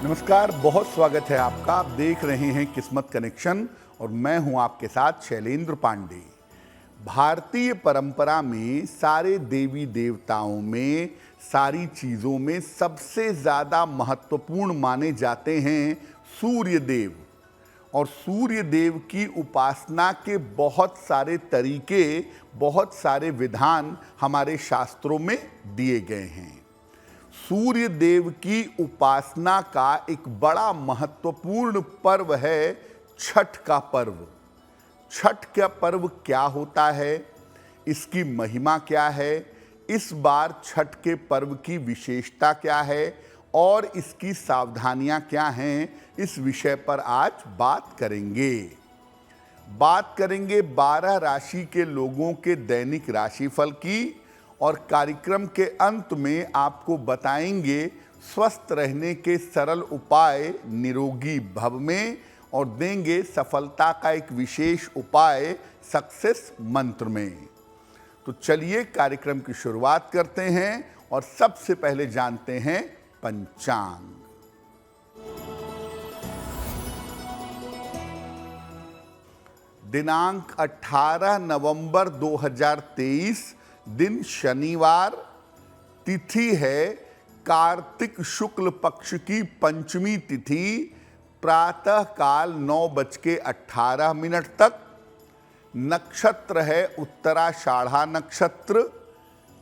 नमस्कार, बहुत स्वागत है आपका। आप देख रहे हैं किस्मत कनेक्शन और मैं हूं आपके साथ शैलेंद्र पांडे। भारतीय परंपरा में सारे देवी देवताओं में, सारी चीज़ों में सबसे ज़्यादा महत्वपूर्ण माने जाते हैं सूर्य देव। और सूर्य देव की उपासना के बहुत सारे तरीके, बहुत सारे विधान हमारे शास्त्रों में दिए गए हैं। सूर्य देव की उपासना का एक बड़ा महत्वपूर्ण पर्व है छठ का पर्व। छठ का पर्व क्या होता है, इसकी महिमा क्या है, इस बार छठ के पर्व की विशेषता क्या है और इसकी सावधानियां क्या हैं, इस विषय पर आज बात करेंगे। 12 राशि के लोगों के दैनिक राशिफल की और कार्यक्रम के अंत में आपको बताएंगे स्वस्थ रहने के सरल उपाय निरोगी भव में और देंगे सफलता का एक विशेष उपाय सक्सेस मंत्र में। तो चलिए कार्यक्रम की शुरुआत करते हैं और सबसे पहले जानते हैं पंचांग। दिनांक 18 नवंबर 2023, दिन शनिवार, तिथि है कार्तिक शुक्ल पक्ष की पंचमी तिथि, प्रातः काल 9:18 तक। नक्षत्र है उत्तराषाढ़ा नक्षत्र।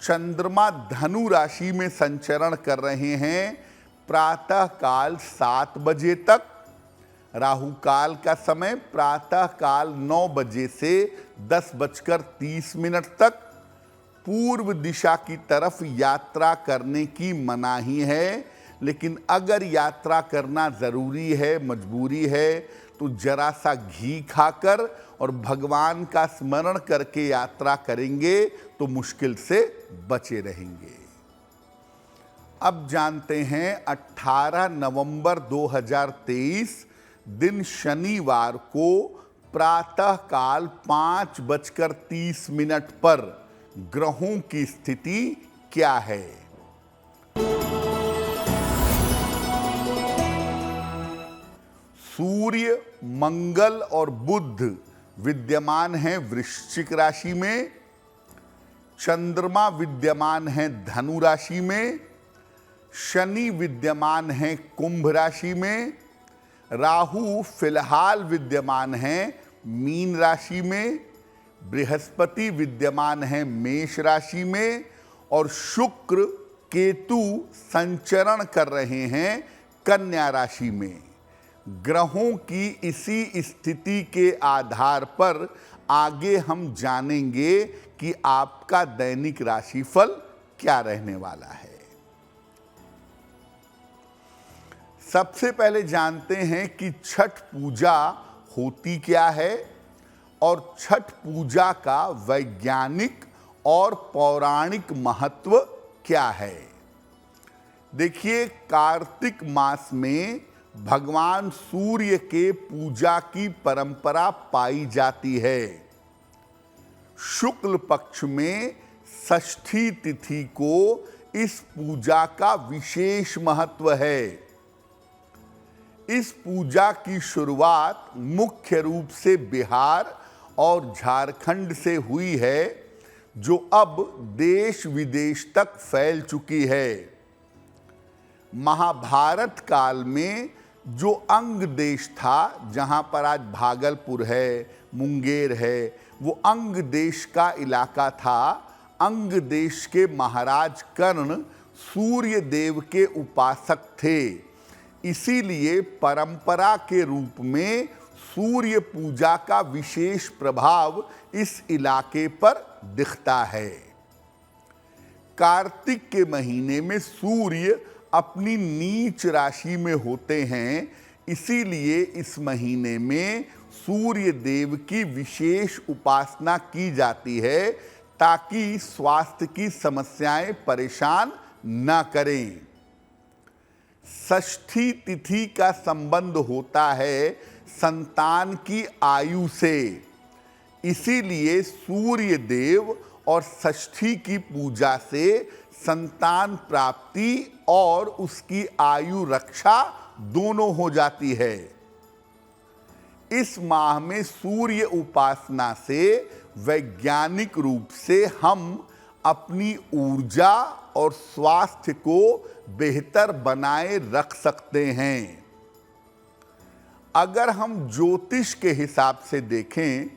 चंद्रमा धनु राशि में संचरण कर रहे हैं प्रातः काल 7 बजे तक। राहु काल का समय प्रातः काल 9 बजे से 10:30 तक। पूर्व दिशा की तरफ यात्रा करने की मनाही है, लेकिन अगर यात्रा करना ज़रूरी है, मजबूरी है, तो जरा सा घी खाकर और भगवान का स्मरण करके यात्रा करेंगे तो मुश्किल से बचे रहेंगे। अब जानते हैं 18 नवंबर 2023, दिन शनिवार को प्रातः काल 5:30 पर ग्रहों की स्थिति क्या है। सूर्य, मंगल और बुध विद्यमान हैं वृश्चिक राशि में। चंद्रमा विद्यमान है धनु राशि में। शनि विद्यमान है कुंभ राशि में। राहु फिलहाल विद्यमान है मीन राशि में। बृहस्पति विद्यमान है मेष राशि में और शुक्र केतु संचरण कर रहे हैं कन्या राशि में। ग्रहों की इसी स्थिति के आधार पर आगे हम जानेंगे कि आपका दैनिक राशिफल क्या रहने वाला है। सबसे पहले जानते हैं कि छठ पूजा होती क्या है और छठ पूजा का वैज्ञानिक और पौराणिक महत्व क्या है। देखिए, कार्तिक मास में भगवान सूर्य के पूजा की परंपरा पाई जाती है। शुक्ल पक्ष में षष्ठी तिथि को इस पूजा का विशेष महत्व है। इस पूजा की शुरुआत मुख्य रूप से बिहार और झारखंड से हुई है, जो अब देश विदेश तक फैल चुकी है। महाभारत काल में जो अंग देश था, जहां पर आज भागलपुर है, मुंगेर है, वो अंग देश का इलाका था। अंग देश के महाराज कर्ण सूर्य देव के उपासक थे। इसीलिए परंपरा के रूप में सूर्य पूजा का विशेष प्रभाव इस इलाके पर दिखता है। कार्तिक के महीने में सूर्य अपनी नीच राशि में होते हैं, इसीलिए इस महीने में सूर्य देव की विशेष उपासना की जाती है, ताकि स्वास्थ्य की समस्याएं परेशान न करें। षष्ठी तिथि का संबंध होता है संतान की आयु से, इसीलिए सूर्य देव और षष्ठी की पूजा से संतान प्राप्ति और उसकी आयु रक्षा दोनों हो जाती है। इस माह में सूर्य उपासना से वैज्ञानिक रूप से हम अपनी ऊर्जा और स्वास्थ्य को बेहतर बनाए रख सकते हैं। अगर हम ज्योतिष के हिसाब से देखें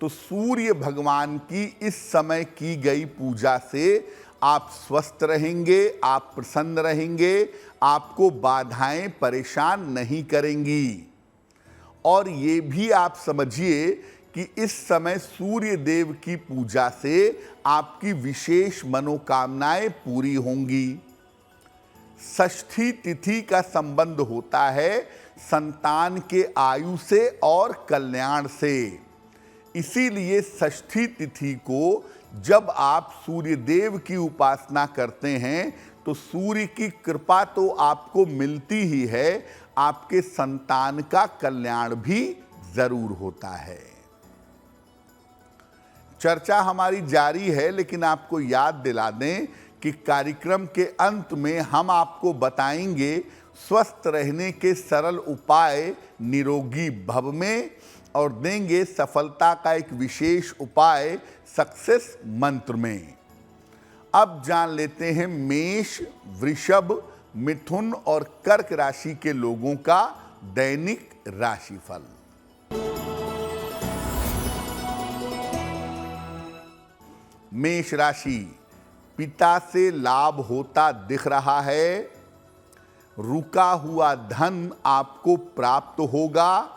तो सूर्य भगवान की इस समय की गई पूजा से आप स्वस्थ रहेंगे, आप प्रसन्न रहेंगे, आपको बाधाएं परेशान नहीं करेंगी। और ये भी आप समझिए कि इस समय सूर्य देव की पूजा से आपकी विशेष मनोकामनाएं पूरी होंगी। षष्ठी तिथि का संबंध होता है संतान के आयु से और कल्याण से। इसीलिए षष्ठी तिथि को जब आप सूर्य देव की उपासना करते हैं तो सूर्य की कृपा तो आपको मिलती ही है, आपके संतान का कल्याण भी जरूर होता है। चर्चा हमारी जारी है, लेकिन आपको याद दिला दें कि कार्यक्रम के अंत में हम आपको बताएंगे स्वस्थ रहने के सरल उपाय निरोगी भव में, और देंगे सफलता का एक विशेष उपाय सक्सेस मंत्र में। अब जान लेते हैं मेष, वृषभ, मिथुन और कर्क राशि के लोगों का दैनिक राशिफल। मेष राशि, पिता से लाभ होता दिख रहा है। रुका हुआ धन आपको प्राप्त होगा।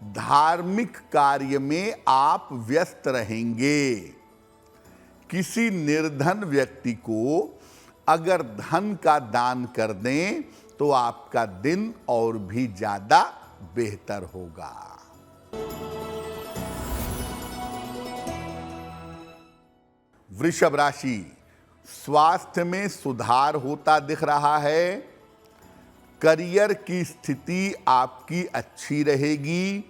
धार्मिक कार्य में आप व्यस्त रहेंगे। किसी निर्धन व्यक्ति को अगर धन का दान कर दें तो आपका दिन और भी ज्यादा बेहतर होगा। वृषभ राशि, स्वास्थ्य में सुधार होता दिख रहा है। करियर की स्थिति आपकी अच्छी रहेगी।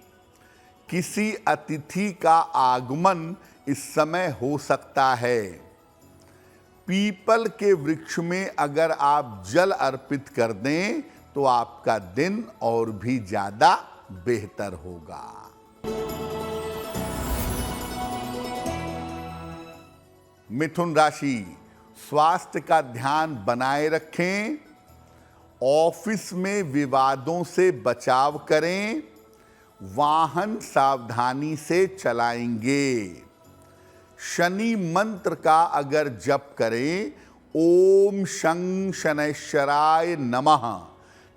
किसी अतिथि का आगमन इस समय हो सकता है। पीपल के वृक्ष में अगर आप जल अर्पित कर दें तो आपका दिन और भी ज्यादा बेहतर होगा। मिथुन राशि, स्वास्थ्य का ध्यान बनाए रखें। ऑफिस में विवादों से बचाव करें। वाहन सावधानी से चलाएंगे। शनि मंत्र का अगर जप करें ओम शं शनैश्चराय नमः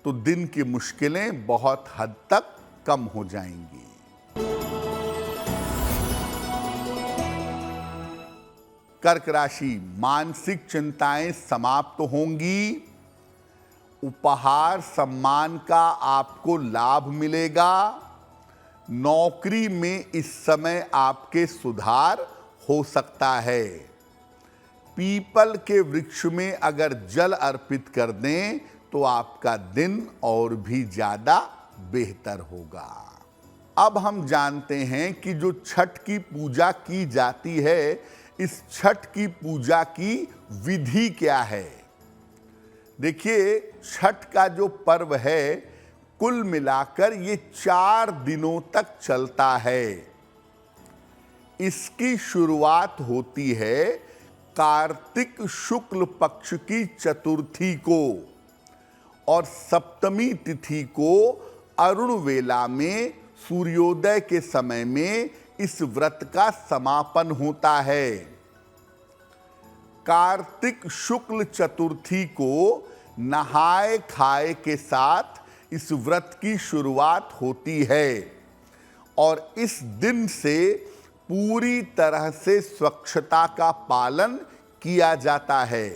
तो दिन की मुश्किलें बहुत हद तक कम हो जाएंगी। कर्क राशि, मानसिक चिंताएं समाप्त होंगी। उपहार सम्मान का आपको लाभ मिलेगा। नौकरी में इस समय आपके सुधार हो सकता है। पीपल के वृक्ष में अगर जल अर्पित कर दें तो आपका दिन और भी ज्यादा बेहतर होगा। अब हम जानते हैं कि जो छठ की पूजा की जाती है, इस छठ की पूजा की विधि क्या है। देखिए, छठ का जो पर्व है कुल मिलाकर ये 4 दिनों तक चलता है। इसकी शुरुआत होती है कार्तिक शुक्ल पक्ष की चतुर्थी को और सप्तमी तिथि को अरुण वेला में सूर्योदय के समय में इस व्रत का समापन होता है। कार्तिक शुक्ल चतुर्थी को नहाए खाए के साथ इस व्रत की शुरुआत होती है और इस दिन से पूरी तरह से स्वच्छता का पालन किया जाता है।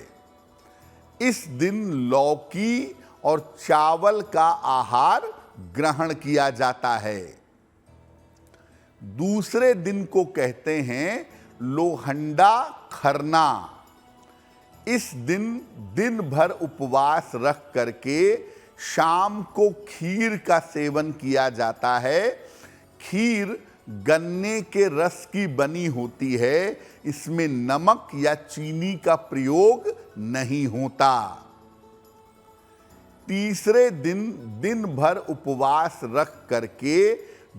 इस दिन लौकी और चावल का आहार ग्रहण किया जाता है। दूसरे दिन को कहते हैं लोहंडा खरना। इस दिन दिन भर उपवास रख करके शाम को खीर का सेवन किया जाता है। खीर गन्ने के रस की बनी होती है। इसमें नमक या चीनी का प्रयोग नहीं होता। तीसरे दिन दिन भर उपवास रख करके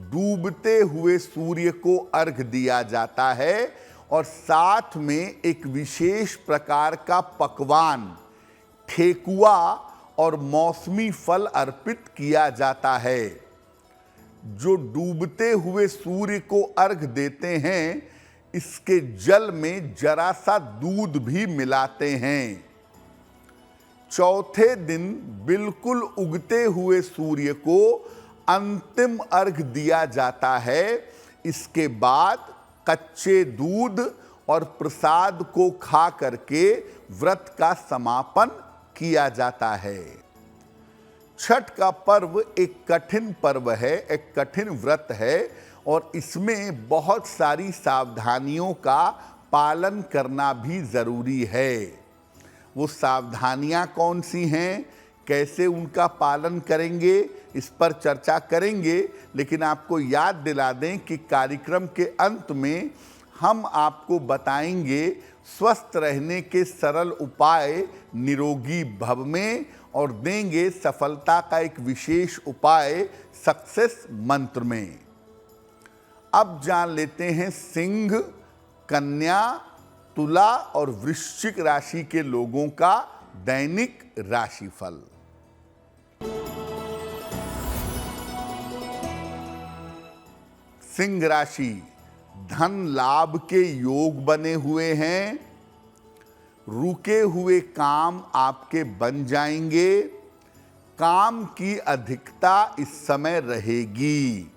डूबते हुए सूर्य को अर्घ दिया जाता है और साथ में एक विशेष प्रकार का पकवान ठेकुआ और मौसमी फल अर्पित किया जाता है। जो डूबते हुए सूर्य को अर्घ देते हैं, इसके जल में जरा सा दूध भी मिलाते हैं। चौथे दिन बिल्कुल उगते हुए सूर्य को अंतिम अर्घ दिया जाता है। इसके बाद कच्चे दूध और प्रसाद को खा करके व्रत का समापन किया जाता है। छठ का पर्व एक कठिन पर्व है, एक कठिन व्रत है और इसमें बहुत सारी सावधानियों का पालन करना भी जरूरी है। वो सावधानियां कौन सी हैं, कैसे उनका पालन करेंगे, इस पर चर्चा करेंगे। लेकिन आपको याद दिला दें कि कार्यक्रम के अंत में हम आपको बताएंगे स्वस्थ रहने के सरल उपाय निरोगी भव में और देंगे सफलता का एक विशेष उपाय सक्सेस मंत्र में। अब जान लेते हैं सिंह, कन्या, तुला और वृश्चिक राशि के लोगों का दैनिक राशिफल। सिंह राशि, धन लाभ के योग बने हुए हैं। रुके हुए काम आपके बन जाएंगे। काम की अधिकता इस समय रहेगी।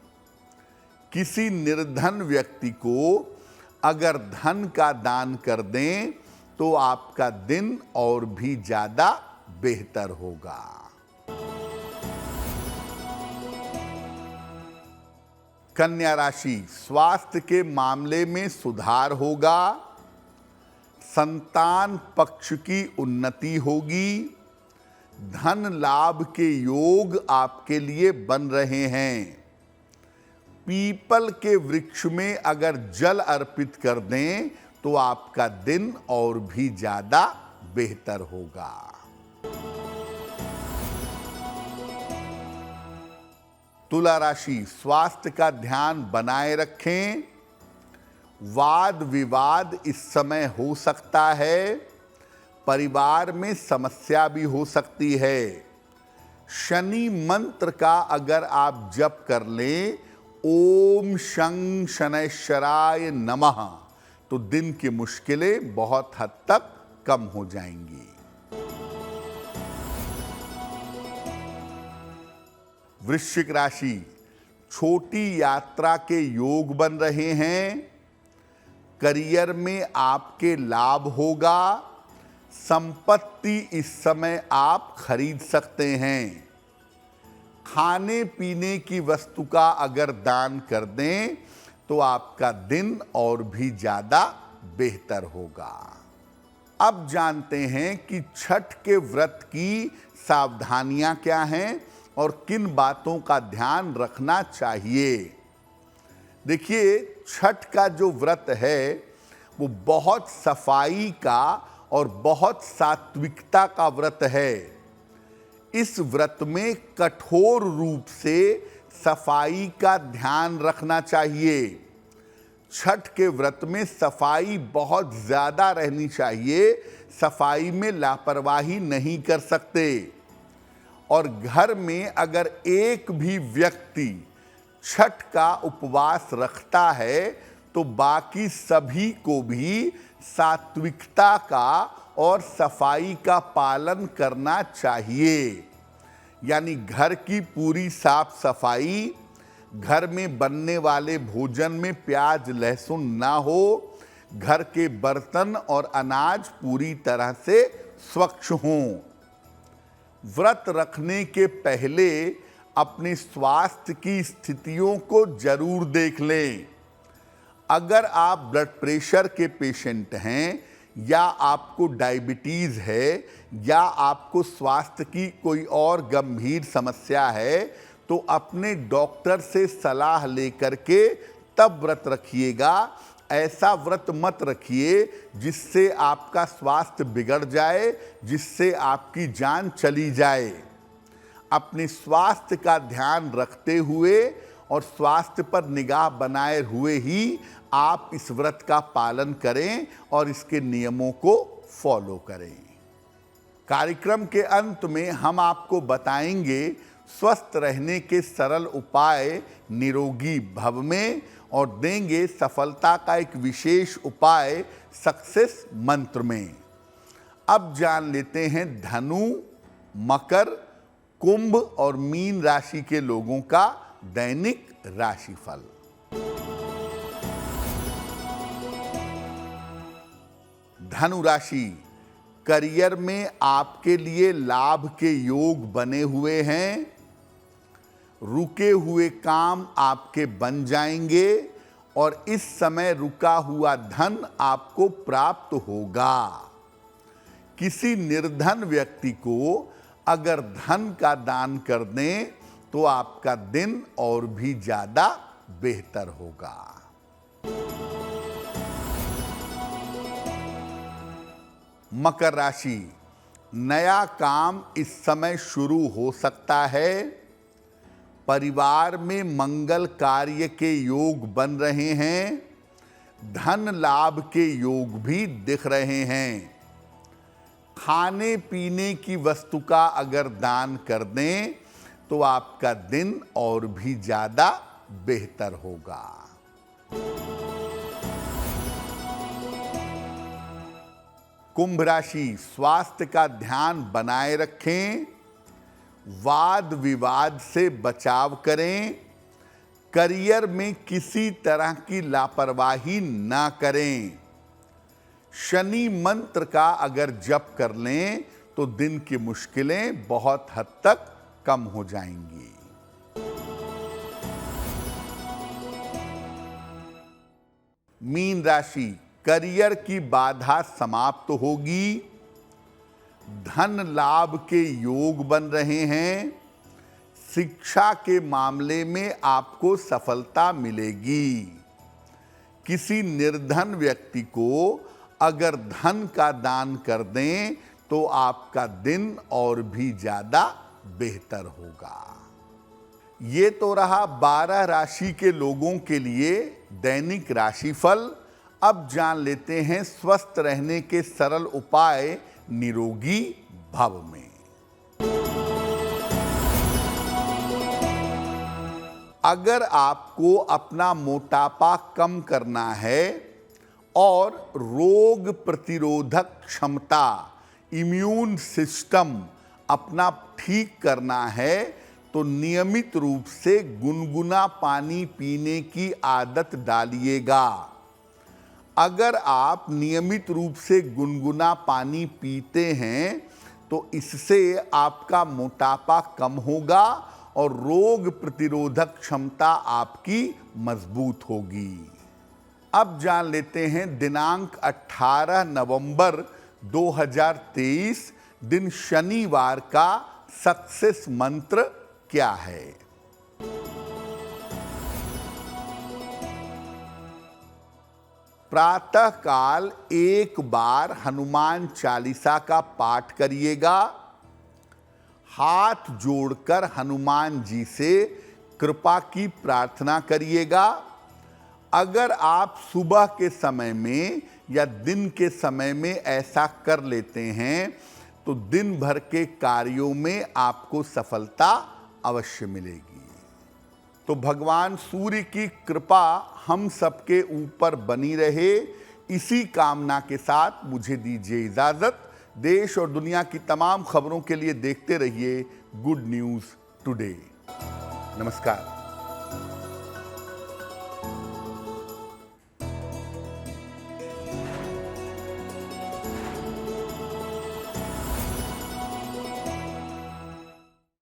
किसी निर्धन व्यक्ति को अगर धन का दान कर दें तो आपका दिन और भी ज्यादा बेहतर होगा। कन्या राशि, स्वास्थ्य के मामले में सुधार होगा। संतान पक्ष की उन्नति होगी। धन लाभ के योग आपके लिए बन रहे हैं। पीपल के वृक्ष में अगर जल अर्पित कर दें तो आपका दिन और भी ज्यादा बेहतर होगा। तुला राशि, स्वास्थ्य का ध्यान बनाए रखें। वाद विवाद इस समय हो सकता है। परिवार में समस्या भी हो सकती है। शनि मंत्र का अगर आप जप कर लें, ओम शं शनैश्चराय नमः, तो दिन की मुश्किलें बहुत हद तक कम हो जाएंगी। वृश्चिक राशि, छोटी यात्रा के योग बन रहे हैं। करियर में आपके लाभ होगा। संपत्ति इस समय आप खरीद सकते हैं। खाने पीने की वस्तु का अगर दान कर दें तो आपका दिन और भी ज्यादा बेहतर होगा। अब जानते हैं कि छठ के व्रत की सावधानियां क्या हैं और किन बातों का ध्यान रखना चाहिए। देखिए, छठ का जो व्रत है वो बहुत सफाई का और बहुत सात्विकता का व्रत है। इस व्रत में कठोर रूप से सफाई का ध्यान रखना चाहिए। छठ के व्रत में सफाई बहुत ज्यादा रहनी चाहिए। सफाई में लापरवाही नहीं कर सकते। और घर में अगर एक भी व्यक्ति छठ का उपवास रखता है तो बाकी सभी को भी सात्विकता का और सफाई का पालन करना चाहिए। यानी घर की पूरी साफ सफाई, घर में बनने वाले भोजन में प्याज लहसुन ना हो, घर के बर्तन और अनाज पूरी तरह से स्वच्छ हों। व्रत रखने के पहले अपने स्वास्थ्य की स्थितियों को जरूर देख लें। अगर आप ब्लड प्रेशर के पेशेंट हैं या आपको डायबिटीज है या आपको स्वास्थ्य की कोई और गंभीर समस्या है तो अपने डॉक्टर से सलाह लेकर के तब व्रत रखिएगा। ऐसा व्रत मत रखिए जिससे आपका स्वास्थ्य बिगड़ जाए, जिससे आपकी जान चली जाए। अपने स्वास्थ्य का ध्यान रखते हुए और स्वास्थ्य पर निगाह बनाए हुए ही आप इस व्रत का पालन करें और इसके नियमों को फॉलो करें। कार्यक्रम के अंत में हम आपको बताएंगे स्वस्थ रहने के सरल उपाय निरोगी भव में और देंगे सफलता का एक विशेष उपाय सक्सेस मंत्र में। अब जान लेते हैं धनु, मकर, कुंभ और मीन राशि के लोगों का दैनिक राशिफल। धनु राशि, करियर में आपके लिए लाभ के योग बने हुए हैं। रुके हुए काम आपके बन जाएंगे और इस समय रुका हुआ धन आपको प्राप्त होगा। किसी निर्धन व्यक्ति को अगर धन का दान कर दें तो आपका दिन और भी ज्यादा बेहतर होगा। मकर राशि, नया काम इस समय शुरू हो सकता है। परिवार में मंगल कार्य के योग बन रहे हैं। धन लाभ के योग भी दिख रहे हैं। खाने पीने की वस्तु का अगर दान कर दें तो आपका दिन और भी ज्यादा बेहतर होगा। कुंभ राशि, स्वास्थ्य का ध्यान बनाए रखें। वाद विवाद से बचाव करें। करियर में किसी तरह की लापरवाही ना करें। शनि मंत्र का अगर जप कर लें तो दिन की मुश्किलें बहुत हद तक कम हो जाएंगी। मीन राशि, करियर की बाधा समाप्त होगी। धन लाभ के योग बन रहे हैं। शिक्षा के मामले में आपको सफलता मिलेगी। किसी निर्धन व्यक्ति को अगर धन का दान कर दें तो आपका दिन और भी ज्यादा बेहतर होगा। ये तो रहा 12 राशि के लोगों के लिए दैनिक राशिफल। अब जान लेते हैं स्वस्थ रहने के सरल उपाय निरोगी भव में। अगर आपको अपना मोटापा कम करना है और रोग प्रतिरोधक क्षमता इम्यून सिस्टम अपना ठीक करना है तो नियमित रूप से गुनगुना पानी पीने की आदत डालिएगा। अगर आप नियमित रूप से गुनगुना पानी पीते हैं तो इससे आपका मोटापा कम होगा और रोग प्रतिरोधक क्षमता आपकी मजबूत होगी। अब जान लेते हैं दिनांक 18 नवंबर 2023 दिन शनिवार का सक्सेस मंत्र क्या है। प्रातः काल एक बार हनुमान चालीसा का पाठ करिएगा। हाथ जोड़कर हनुमान जी से कृपा की प्रार्थना करिएगा। अगर आप सुबह के समय में या दिन के समय में ऐसा कर लेते हैं तो दिन भर के कार्यों में आपको सफलता अवश्य मिलेगी। तो भगवान सूर्य की कृपा हम सबके ऊपर बनी रहे, इसी कामना के साथ मुझे दीजिए इजाजत। देश और दुनिया की तमाम खबरों के लिए देखते रहिए गुड न्यूज़ टुडे। नमस्कार।